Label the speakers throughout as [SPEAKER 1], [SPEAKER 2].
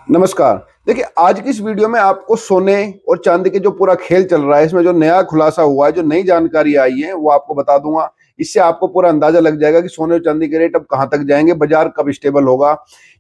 [SPEAKER 1] नमस्कार। देखिए, आज की इस वीडियो में आपको सोने और चांदी के जो पूरा खेल चल रहा है, इसमें जो नया खुलासा हुआ है, जो नई जानकारी आई है, वो आपको बता दूंगा। इससे आपको पूरा अंदाजा लग जाएगा कि सोने और चांदी के रेट अब कहां तक जाएंगे, बाजार कब स्टेबल होगा।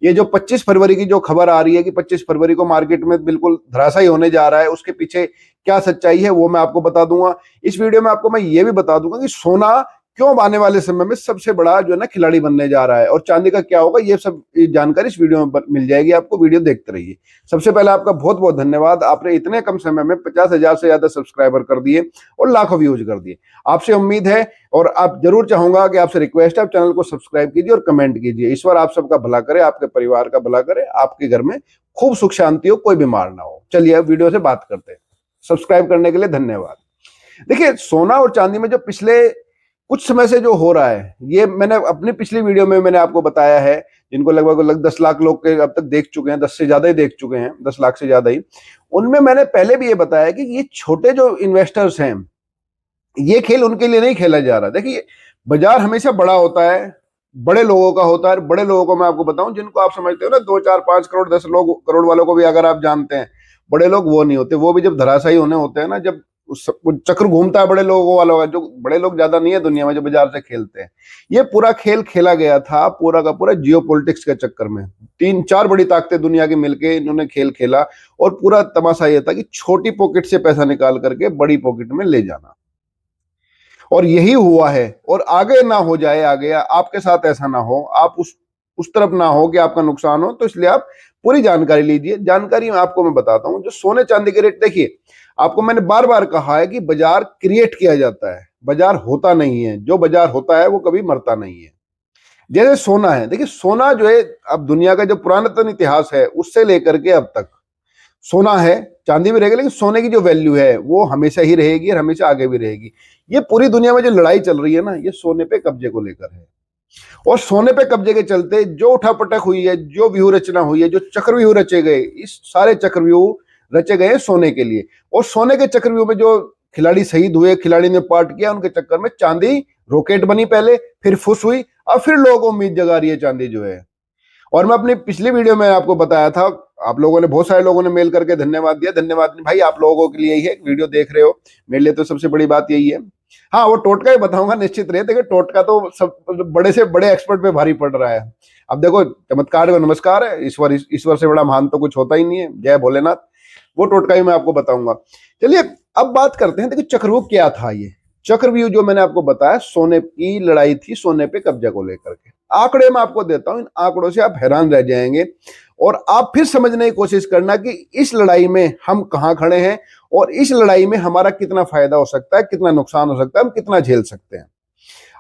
[SPEAKER 1] ये जो 25 फरवरी की जो खबर आ रही है कि 25 फरवरी को मार्केट में बिल्कुल धराशायी होने जा रहा है, उसके पीछे क्या सच्चाई है वो मैं आपको बता दूंगा। इस वीडियो में आपको मैं ये भी बता दूंगा कि सोना क्यों अब आने वाले समय में सबसे बड़ा जो है ना खिलाड़ी बनने जा रहा है, और चांदी का क्या होगा, ये सब जानकारी इस वीडियो में मिल जाएगी आपको। वीडियो देखते रहिए। सबसे पहले आपका बहुत बहुत धन्यवाद, आपने इतने कम समय में 50,000 से ज्यादा सब्सक्राइबर कर दिए और लाखों व्यूज कर दिए। आपसे उम्मीद है और आप जरूर चाहूंगा कि आपसे रिक्वेस्ट है, आप चैनल को सब्सक्राइब कीजिए और कमेंट कीजिए। ईश्वर आप सबका भला करे, आपके परिवार का भला करे, आपके घर में खूब सुख शांति हो, कोई बीमार ना हो। चलिए अब वीडियो से बात करते हैं। सब्सक्राइब करने के लिए धन्यवाद। देखिए, सोना और चांदी में जो पिछले कुछ समय से जो हो रहा है, ये मैंने अपनी पिछली वीडियो में मैंने आपको बताया है, जिनको लगभग 10 लाख लोग के अब तक देख चुके हैं, 10 से ज्यादा ही देख चुके हैं, 10 लाख से ज्यादा ही। उनमें मैंने पहले भी ये बताया कि ये छोटे जो इन्वेस्टर्स हैं, ये खेल उनके लिए नहीं खेला जा रहा। देखिए, बाजार हमेशा बड़ा होता है, बड़े लोगों का होता है। बड़े लोगों को मैं आपको बताऊं, जिनको आप समझते हो ना 2 4 5 करोड़ 10 लोग करोड़ वालों को भी अगर आप जानते हैं, बड़े लोग वो नहीं होते। वो भी जब धराशायी होने होते हैं ना, जब वो चक्र घूमता है बड़े लोगों वालों का, जो बड़े लोग ज्यादा नहीं है दुनिया में जो बाजार से खेलते हैं। ये पूरा खेल खेला गया था पूरा का पूरा जियो पॉलिटिक्स के चक्कर में। 3 4 बड़ी ताकतें दुनिया की मिलके इन्होंने खेल खेला, और पूरा तमाशा ये था कि छोटी पॉकेट से पैसा निकाल करके बड़ी पॉकेट में ले जाना। और यही हुआ है, और आगे ना हो जाए, आगे आपके साथ ऐसा ना हो, आप उस तरफ ना हो कि आपका नुकसान हो। तो इसलिए आप पूरी जानकारी लीजिए। जानकारी में आपको मैं बताता हूं। जो सोने चांदी के रेट, देखिए, आपको मैंने बार बार कहा है कि बाजार क्रिएट किया जाता है, बाजार होता नहीं है। जो बाजार होता है वो कभी मरता नहीं है। जैसे सोना है, देखिए सोना जो है, अब दुनिया का जो पुरातन इतिहास है उससे लेकर के अब तक सोना है, चांदी भी रहेगी, लेकिन सोने की जो वैल्यू है वो हमेशा ही रहेगी और हमेशा आगे भी रहेगी। ये पूरी दुनिया में जो लड़ाई चल रही है ना, ये सोने पे कब्जे को लेकर है। और सोने पे कब्जे के चलते जो उठापटक हुई है, जो व्यूह रचना हुई है, जो चक्रव्यूह रचे गए, इस सारे चक्रव्यूह रचे गए सोने के लिए। और सोने के चक्रव्यूह में जो खिलाड़ी शहीद हुए, खिलाड़ी ने पार्ट किया, उनके चक्कर में चांदी रॉकेट बनी पहले, फिर फुस हुई, अब फिर लोग उम्मीद जगा रही है चांदी जो है। और मैं अपनी पिछली वीडियो में आपको बताया था, आप लोगों ने, बहुत सारे लोगों ने मेल करके धन्यवाद दिया। धन्यवाद नहीं भाई, आप लोगों के लिए ही है, वीडियो देख रहे हो, मेरे लिए तो सबसे बड़ी बात यही है। हाँ, वो टोटका ही बताऊंगा निश्चित रहे। देखिए, टोटका तो सब बड़े से बड़े एक्सपर्ट पे भारी पड़ रहा है। अब देखो, चमत्कार को नमस्कार है, ईश्वर से बड़ा महान तो कुछ होता ही नहीं है, जय भोलेनाथ। वो टोटका ही मैं आपको बताऊंगा। चलिए अब बात करते हैं। देखिए, चक्रव्यूह क्या था। ये चक्रव्यूह जो मैंने आपको बताया, सोने की लड़ाई थी, सोने पे कब्जा को लेकर के। आंकड़े मैं आपको देता हूं, इन आंकड़ों से आप हैरान रह जाएंगे, और आप फिर समझने की कोशिश करना कि इस लड़ाई में हम कहां खड़े हैं, और इस लड़ाई में हमारा कितना फायदा हो सकता है, कितना नुकसान हो सकता है, हम कितना झेल सकते हैं।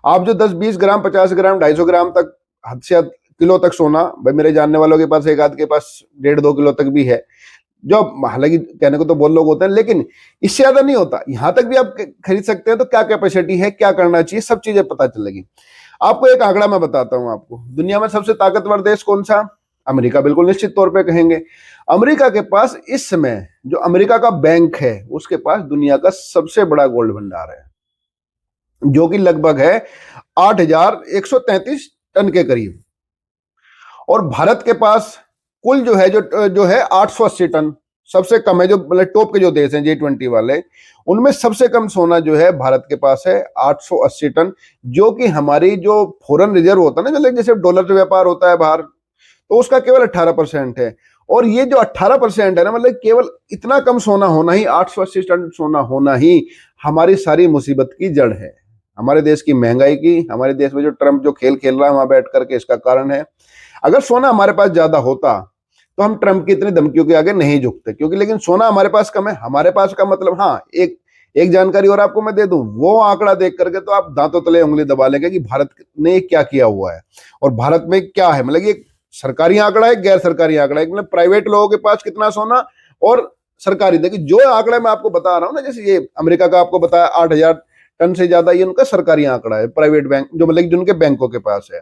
[SPEAKER 1] आप जो 10 20 ग्राम 50 ग्राम 250 ग्राम तक, हद से हद किलो तक सोना, भाई मेरे जानने वालों के पास एक आध के पास 1.5 2 किलो तक भी है, जो हालांकि कहने को तो बहुत लोग होते हैं, लेकिन इससे ज्यादा नहीं होता। यहां तक भी आप खरीद सकते हैं। तो क्या कैपेसिटी है, क्या करना चाहिए, सब चीजें पता चलेगी। आपको एक आंकड़ा मैं बताता हूं। आपको दुनिया में सबसे ताकतवर देश कौन सा? अमेरिका, बिल्कुल निश्चित तौर पे कहेंगे। अमेरिका के पास इस समय जो अमेरिका का बैंक है, उसके पास दुनिया का सबसे बड़ा गोल्ड भंडार है, जो कि लगभग है 8,133 टन के करीब। और भारत के पास कुल जो है 880 टन। सबसे कम है, जो मतलब टॉप के जो देश हैं G20 वाले, उनमें सबसे कम सोना जो है भारत के पास है 880 टन। जो कि हमारी जो फॉरेन रिजर्व होता है ना, मतलब जैसे डॉलर से व्यापार होता है बाहर, तो उसका केवल 18% है। और ये जो 18% है ना, मतलब केवल इतना कम सोना होना ही, 880 टन सोना होना ही हमारी सारी मुसीबत की जड़ है। हमारे देश की महंगाई की, हमारे देश में जो ट्रम्प जो खेल खेल रहा है वहां बैठ करके, इसका कारण है। अगर सोना हमारे पास ज्यादा होता तो हम ट्रम्प की इतनी धमकियों के आगे नहीं झुकते, क्योंकि, लेकिन सोना हमारे पास कम है। हमारे पास का मतलब, हाँ, एक जानकारी और आपको मैं दे दूं, वो आंकड़ा देख करके तो आप दांतों तले उंगली दबा लेंगे कि भारत ने क्या किया हुआ है और भारत में क्या है। मतलब ये सरकारी आंकड़ा है, गैर सरकारी आंकड़ा है, मतलब प्राइवेट लोगों के पास कितना सोना और सरकारी। देखिए, जो आंकड़ा मैं आपको बता रहा हूँ ना, जैसे ये अमेरिका का आपको बताया 8,000 टन से ज्यादा, ये उनका सरकारी आंकड़ा है, प्राइवेट बैंक जो, मतलब जिनके बैंकों के पास है।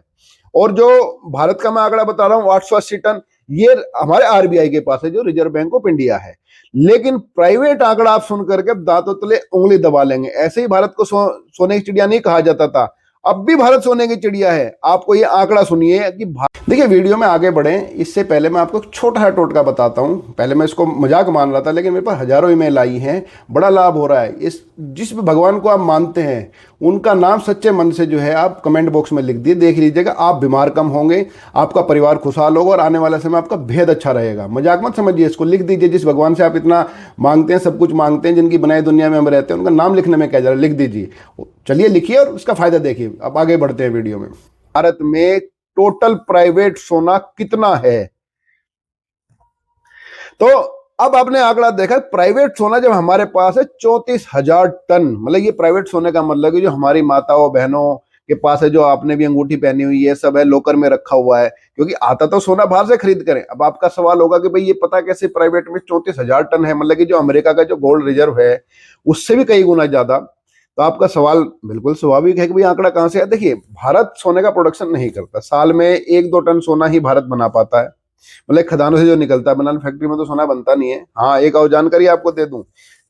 [SPEAKER 1] और जो भारत का मैं आंकड़ा बता रहा हूँ 880 टन, ये हमारे आरबीआई के पास है, जो रिजर्व बैंक ऑफ इंडिया है। लेकिन प्राइवेट आंकड़ा आप सुन करके दांतों तले उंगली दबा लेंगे। ऐसे ही भारत को सोने की चिड़िया नहीं कहा जाता था, अब भी भारत सोने की चिड़िया है। आपको ये आंकड़ा सुनिए कि देखिए, वीडियो में आगे बढ़े इससे पहले मैं आपको एक छोटा सा टोटका बताता हूं। पहले मैं इसको मजाक मान रहा था, लेकिन मेरे पास हजारों ईमेल आई हैं, बड़ा लाभ हो रहा है। इस जिस भी भगवान को आप मानते हैं उनका नाम सच्चे मन से जो है आप कमेंट बॉक्स में लिख दिए, देख लीजिएगा, आप बीमार कम होंगे, आपका परिवार खुशहाल होगा और आने वाला समय आपका बेहद अच्छा रहेगा। मजाक मत समझिए इसको, लिख दीजिए। जिस भगवान से आप इतना मांगते हैं, सब कुछ मांगते हैं, जिनकी बनाई दुनिया में हम रहते हैं, उनका नाम लिखने में क्या जा रहा है, लिख दीजिए। चलिए लिखिए और उसका फायदा देखिए। अब आगे बढ़ते हैं वीडियो में। भारत में टोटल प्राइवेट सोना कितना है? तो अब आपने आंकड़ा देखा, प्राइवेट सोना जब हमारे पास है 34,000 टन, मतलब ये प्राइवेट सोने का मतलब है जो हमारी माताओं बहनों के पास है, जो आपने भी अंगूठी पहनी हुई है, सब है लोकर में रखा हुआ है, क्योंकि आता तो सोना बाहर से खरीद करें। अब आपका सवाल होगा कि भाई ये पता कैसे प्राइवेट में 34,000 टन है, मतलब कि जो अमेरिका का जो गोल्ड रिजर्व है उससे भी कई गुना ज्यादा। तो आपका सवाल बिल्कुल स्वाभाविक है कि भाई आंकड़ा कहां से है। देखिए, भारत सोने का प्रोडक्शन नहीं करता, साल में 1-2 टन सोना ही भारत बना पाता है, मतलब खदानों से जो निकलता है। बनाना फैक्ट्री में तो सोना बनता नहीं है। हाँ, एक और जानकारी आपको दे दूं,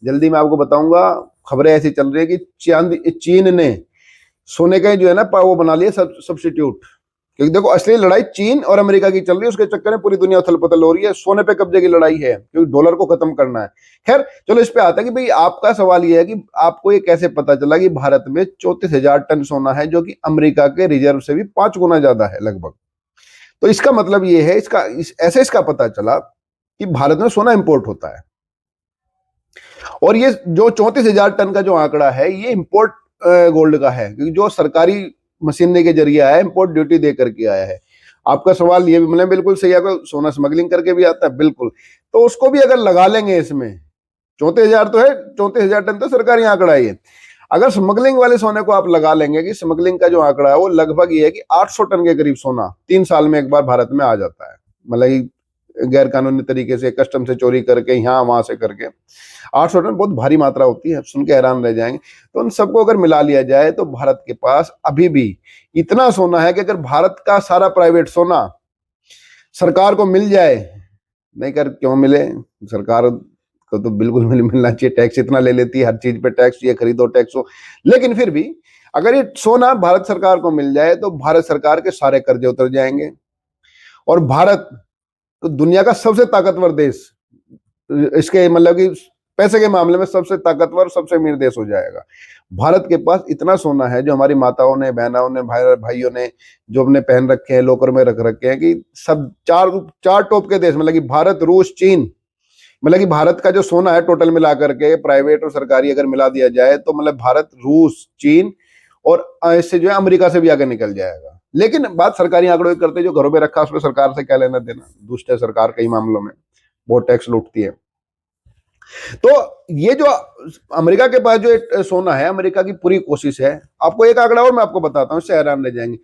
[SPEAKER 1] जल्दी मैं आपको बताऊंगा। खबरें ऐसी चल रही है कि चीन ने सोने का जो है ना वो बना लिया सब्स्टिट्यूट। क्योंकि देखो, असली लड़ाई चीन और अमेरिका की चल रही है, उसके चक्कर में पूरी दुनिया उथल पुथल हो रही है। सोने पे कब्जे की लड़ाई है, क्योंकि डॉलर को खत्म करना है। खैर चलो, इस पे आता है कि भाई आपका सवाल ये है कि आपको ये कैसे पता चला कि भारत में 34,000 टन सोना है, जो कि अमेरिका के रिजर्व से भी 5 गुना ज्यादा है लगभग। तो इसका मतलब ये है, ऐसे इसका पता चला कि भारत में सोना इंपोर्ट होता है। और ये जो 34,000 टन का जो आंकड़ा है, ये इंपोर्ट गोल्ड का है, क्योंकि जो सरकारी मशीनरी के जरिए आया है, इंपोर्ट ड्यूटी दे करके आया है। आपका सवाल ये भी मतलब बिल्कुल सही है, सोना स्मगलिंग करके भी आता है, बिल्कुल। तो उसको भी अगर लगा लेंगे इसमें, 34,000 तो है, 34,000 टन तो सरकारी आंकड़ा है। अगर स्मगलिंग वाले सोने को आप लगा लेंगे, कि स्मगलिंग का जो आंकड़ा है वो लगभग ये है कि 800 टन के करीब सोना 3 साल में एक बार भारत में आ जाता है, मतलब गैर कानूनी तरीके से, कस्टम से चोरी करके, यहाँ वहां से करके। 800 टन बहुत भारी मात्रा होती है, सुन के हैरान रह जाएंगे। तो उन सबको अगर मिला लिया जाए तो भारत के पास अभी भी इतना सोना है कि अगर भारत का सारा प्राइवेट सोना सरकार को मिल जाए, नहीं कर क्यों मिले, सरकार को तो बिल्कुल मिलना चाहिए, टैक्स इतना ले लेती है, हर चीज पे टैक्स, ये खरीदो टैक्स हो। लेकिन फिर भी अगर ये सोना भारत सरकार को मिल जाए तो भारत सरकार के सारे कर्जे उतर जाएंगे, और भारत तो दुनिया का सबसे ताकतवर देश, इसके मतलब कि पैसे के मामले में सबसे ताकतवर, सबसे अमीर देश हो जाएगा। भारत के पास इतना सोना है, जो हमारी माताओं ने, बहनों ने, भाइयों ने जो अपने पहन रखे हैं, लोकर में रख रखे हैं, कि सब चार टॉप के देश, मतलब कि भारत, रूस, चीन, मतलब कि भारत का जो सोना है टोटल मिला करके प्राइवेट और सरकारी अगर मिला दिया जाए तो मतलब भारत, रूस, चीन और इससे जो है अमेरिका से भी आगे निकल जाएगा। लेकिन बात सरकारी आंकड़ों की करते, जो घरों में रखा उसमें सरकार से क्या लेना देना, दुष्ट है सरकार कई मामलों में, बहुत टैक्स लूटती है। तो ये जो अमेरिका के पास जो सोना है, अमेरिका की पूरी कोशिश है। आपको एक आंकड़ा और मैं आपको बताता हूं, इससे हैरान रह जाएंगे।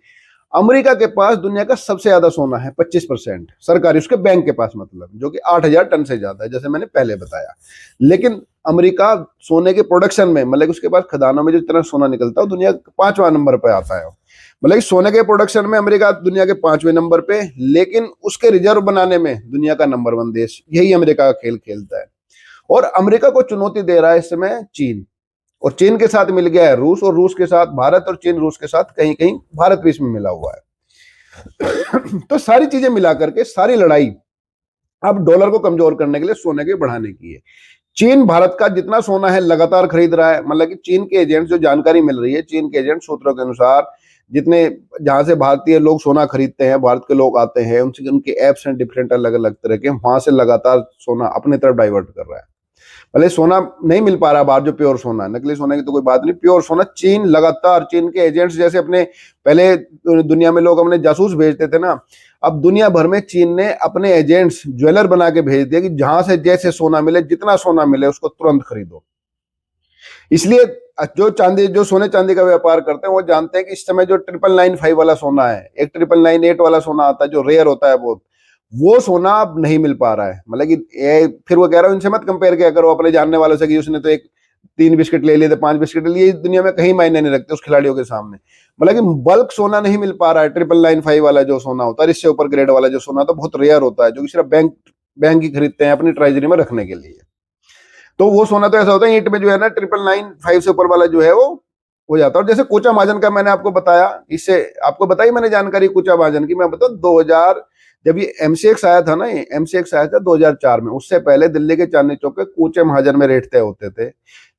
[SPEAKER 1] अमेरिका के पास दुनिया का सबसे ज्यादा सोना है, 25% सरकारी, उसके बैंक के पास, मतलब जो कि 8,000 टन से ज्यादा है, जैसे मैंने पहले बताया। लेकिन अमेरिका सोने के प्रोडक्शन में, मतलब उसके पास खदानों में जो इतना सोना निकलता है, दुनिया 5वां नंबर पर आता है। मतलब सोने के प्रोडक्शन में अमेरिका दुनिया के 5वें नंबर पे, लेकिन उसके रिजर्व बनाने में दुनिया का नंबर 1 देश, यही अमेरिका का खेल खेलता है। और अमेरिका को चुनौती दे रहा है इस समय चीन, और चीन के साथ मिल गया है रूस, और रूस के साथ भारत, और चीन रूस के साथ कहीं कहीं भारत भी इसमें मिला हुआ है। तो सारी चीजें मिला करके सारी लड़ाई अब डॉलर को कमजोर करने के लिए सोने के बढ़ाने की है। चीन भारत का जितना सोना है लगातार खरीद रहा है, मतलब कि चीन के एजेंट, जो जानकारी मिल रही है चीन के एजेंट सूत्रों के अनुसार, जितने जहां से भारतीय लोग सोना खरीदते हैं, भारत के लोग आते हैं, उनसे उनके एप्स हैं डिफरेंट, अलग अलग तरह के, वहां से लगातार सोना अपनी तरफ डाइवर्ट कर रहा है। भले सोना नहीं मिल पा रहा बाहर, जो प्योर सोना है, नकली सोने की तो कोई बात नहीं, प्योर सोना चीन लगातार, चीन के एजेंट्स, जैसे अपने पहले दुनिया में लोग अपने जासूस भेजते थे ना, अब दुनिया भर में चीन ने अपने एजेंट्स ज्वेलर बना के भेज दिया, कि जहां से जैसे सोना मिले, जितना सोना मिले उसको तुरंत खरीदो। इसलिए जो सोने चांदी का व्यापार करते हैं वो जानते हैं कि इस समय जो 995 वाला सोना है, एक 998 वाला सोना आता है जो रेयर होता है बहुत, वो सोना अब नहीं मिल पा रहा है। मतलब कि फिर वो कह रहा है, इनसे मत कंपेयर किया करो अपने जानने वालों से, कि उसने तो 3 बिस्किट ले लिए थे, 5 बिस्किट ले लिए, दुनिया में कहीं मायने नहीं रखते उस खिलाड़ियों के सामने। मतलब कि बल्क सोना नहीं मिल पा रहा है, 995 वाला जो सोना होता है, इससे ऊपर ग्रेड वाला जो सोना तो बहुत रेयर होता है, जो कि सिर्फ बैंक ही खरीदते हैं अपनी ट्रेजरी में रखने के लिए। तो वो सोना तो ऐसा होता है ईंट में जो है ना, 995 से ऊपर वाला जो है वो हो जाता है। और जैसे कोचा महाजन का मैंने आपको बताया, इससे आपको बताई मैंने जानकारी कोचा महाजन की। मैं बताऊं 2000 जब ये एमसीएक्स आया था ना, ये एमसीएक्स आया था 2004 में, उससे पहले दिल्ली के चांदनी चौक पे कोचे महाजन में रेट तय होते थे।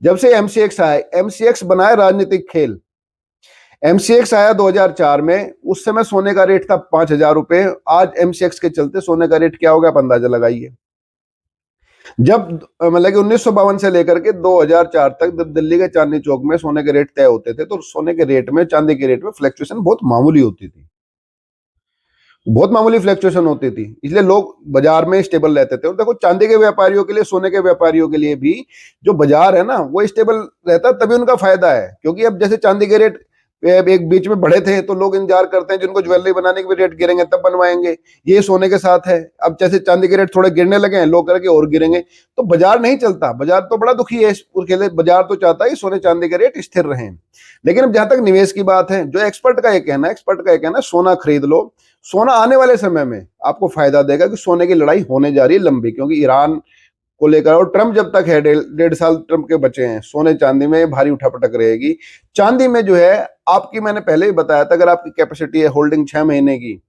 [SPEAKER 1] जब से एमसीएक्स आया, एमसीएक्स बनाया राजनीतिक खेल। एमसीएक्स आया 2004 में, उस समय सोने का रेट था 5,000 रुपए। आज एमसीएक्स के चलते सोने का रेट क्या हो गया आप अंदाजा लगाइए। जब मतलब कि 1952 से लेकर के 2004 तक जब दिल्ली के चांदनी चौक में सोने के रेट तय होते थे, तो सोने के रेट में, चांदी के रेट में फ्लक्चुएशन बहुत मामूली होती थी, बहुत मामूली फ्लक्चुएशन होती थी। इसलिए लोग बाजार में स्टेबल रहते थे। और देखो चांदी के व्यापारियों के लिए, सोने के व्यापारियों के लिए भी जो बाजार है ना वो स्टेबल रहता है, तभी उनका फायदा है। क्योंकि अब जैसे चांदी के रेट एक बीच में बढ़े थे तो लोग इंतजार करते हैं जिनको ज्वेलरी बनाने के भी रेट गिरेंगे तब बनवाएंगे। ये सोने के साथ है, अब जैसे चांदी के रेट थोड़े गिरने लगे हैं, लोग करके और गिरेंगे, तो बाजार नहीं चलता। बाजार तो बड़ा दुखी है उसके लिए। बाजार तो चाहता है सोने चांदी के रेट स्थिर रहें। लेकिन अब जहां तक निवेश की बात है, जो एक्सपर्ट का ये कहना है, एक्सपर्ट का ये कहना है सोना खरीद लो। सोना आने वाले समय में आपको फायदा देगा, कि सोने की लड़ाई होने जा रही है लंबी, क्योंकि ईरान को लेकर, और ट्रम्प जब तक है, 1.5 साल ट्रम्प के बचे हैं, सोने चांदी में भारी उठापटक रहेगी। चांदी में जो है आपकी, मैंने पहले ही बताया था, अगर आपकी कैपेसिटी है होल्डिंग 6 महीने की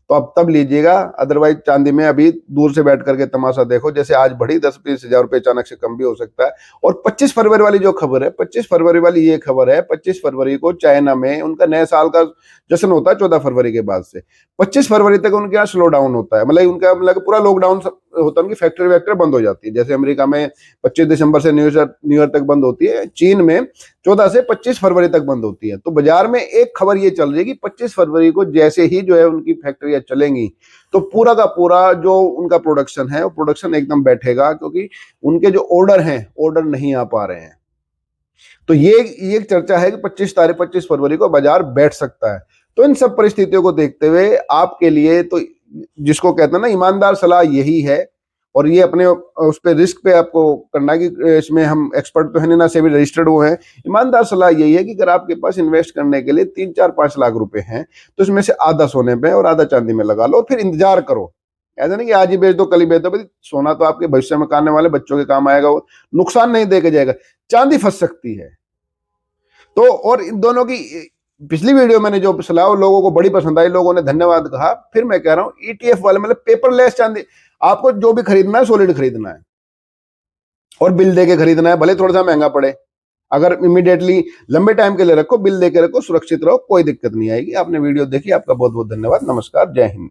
[SPEAKER 1] तो आप तब लीजिएगा। अदरवाइज चांदी में अभी दूर से बैठ करके तमाशा देखो, जैसे आज बढ़ी 10-20 हजार रुपए, अचानक से कम भी हो सकता है। और 25 फरवरी वाली जो खबर है, 25 फरवरी वाली ये खबर है, 25 फरवरी को चाइना में उनका नए साल का जश्न होता है 14 फरवरी के बाद से। 25 फरवरी तक उनके यहाँ स्लो डाउन होता है, मतलब उनका मतलब पूरा लॉकडाउन होता है, उनकी फैक्ट्री वैक्ट्री बंद हो जाती है। जैसे अमेरिका में 25 दिसंबर से न्यू ईयर तक बंद होती है, चीन में 14 से 25 फरवरी तक बंद होती है। तो बाजार में एक खबर ये चल रही है कि 25 फरवरी को जैसे ही जो है उनकी फैक्ट्रियां चलेंगी तो पूरा का पूरा जो उनका प्रोडक्शन है वो प्रोडक्शन एकदम बैठेगा, क्योंकि उनके जो ऑर्डर हैं, ऑर्डर नहीं आ पा रहे हैं। तो ये चर्चा है कि 25 फरवरी को बाजार बैठ सकता है। तो इन सब परिस्थितियों को देखते हुए आपके लिए तो, जिसको कहते हैं ना, ईमानदार सलाह यही है। और ये अपने उस पर रिस्क पे आपको करना है कि इसमें हम एक्सपर्ट तो है नहीं ना, सेबी रजिस्टर्ड वो है। ईमानदार सलाह यही है कि अगर आपके पास इन्वेस्ट करने के लिए 3-4-5 लाख रुपए हैं तो इसमें से आधा सोने पे और आधा चांदी में लगा लो, और फिर इंतजार करो। ऐसा नहीं कि आज ही बेच दो कल ही बेच दो। भाई सोना तो आपके भविष्य में आने वाले बच्चों के काम आएगा, वो नुकसान नहीं दे के जाएगा। चांदी फंस सकती है। तो और इन दोनों की पिछली वीडियो मैंने जो सलाह लोगों को बड़ी पसंद आई, लोगों ने धन्यवाद कहा। फिर मैं कह रहा हूं ईटीएफ वाले, मतलब पेपरलेस चांदी, आपको जो भी खरीदना है सॉलिड खरीदना है और बिल दे के खरीदना है, भले थोड़ा सा महंगा पड़े। अगर इमीडिएटली लंबे टाइम के लिए रखो, बिल दे के रखो, सुरक्षित रहो, कोई दिक्कत नहीं आएगी। आपने वीडियो देखी, आपका बहुत बहुत धन्यवाद। नमस्कार, जय हिंद।